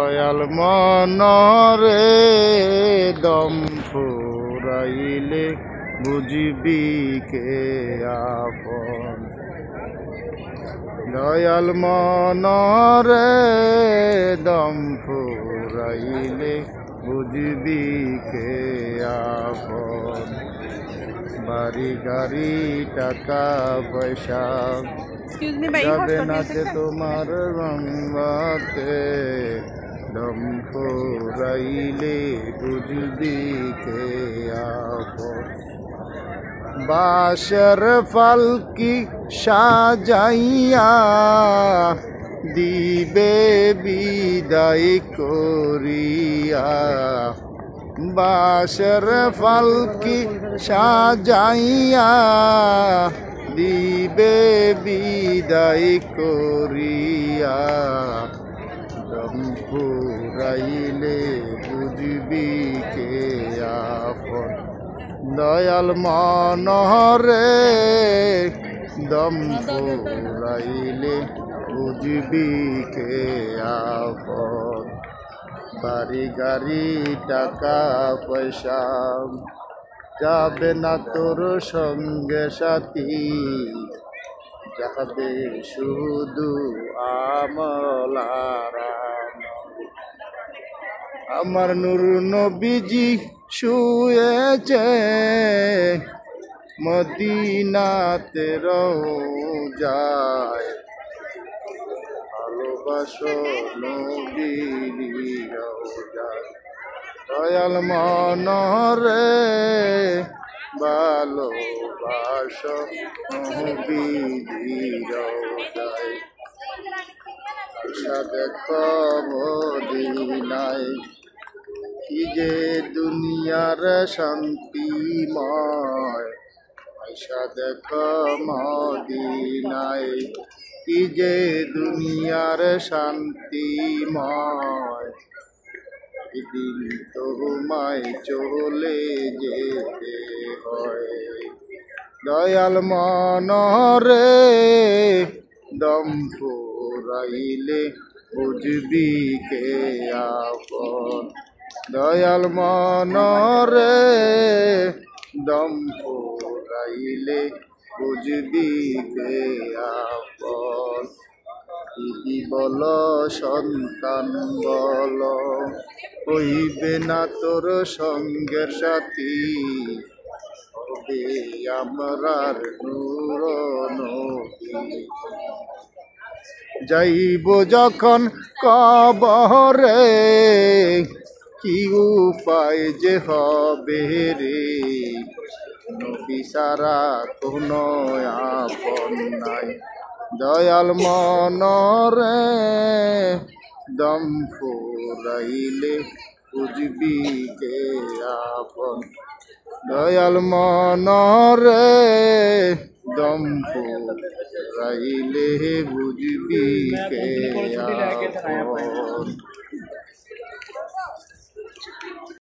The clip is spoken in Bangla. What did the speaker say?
দয়াল মনরে দম ফুরাইলে বুঝবি কে আপন। দয়াল মনরে দম ফুরাইলে বুঝবি কে আপন। বাড়ি গাড়ি টাকা পয়সা যাবে নাচে তোমার গঙ্গাতে, দম ফুরাইলে বুঝবি কে আপন। বাঁশের পালকি সাজাইয়া দিবে বিদায় করিয়া, বাঁশের পালকি সাজাইয়া দিবে বিদায় করিয়া, দম ফুরাইলে বুঝবি কে আপন। দয়াল মনরে দম ফুরাইলে বুঝবি কে আপন। বাড়ি গাড়ি টাকা পয়সা যাবে না তোর সঙ্গে সাথী, যাবে শুধু আমল আর আমল। আমার নূর নবীজি শুয়েছে মদিনাতে রওজায়, ভালোবাসো নবীর রওজায়। দয়াল মনরে ভালোবাসো নবীর রওজায়। আশা দেখো মদিনায়, কি যে দুনিয়ার শান্তিময়। আশা দেখো মদিনায়, কি যে দুনিয়ার শান্তিময়। একদিন তোমায় চলে যেতে হয়। দয়াল মনরে দম ফুরাইলে বুঝবি কে আপন। দয়াল মনরে দম ফুরাইলে বুঝবি কে আপন। দিদি বল সন্তান বল, হইবে না তোর সঙ্গের সাথী, হবে আমরার নূর নবী। যাইব যখন কবরে, কি উপায় যে হবে রে, নবী সারা কোনো আপন নাই। দয়াল মনরে দম ফুরাইলে বুঝবি কে আপন। দয়াল মনরে দম ফুরাইলে বুঝবি কে আপন।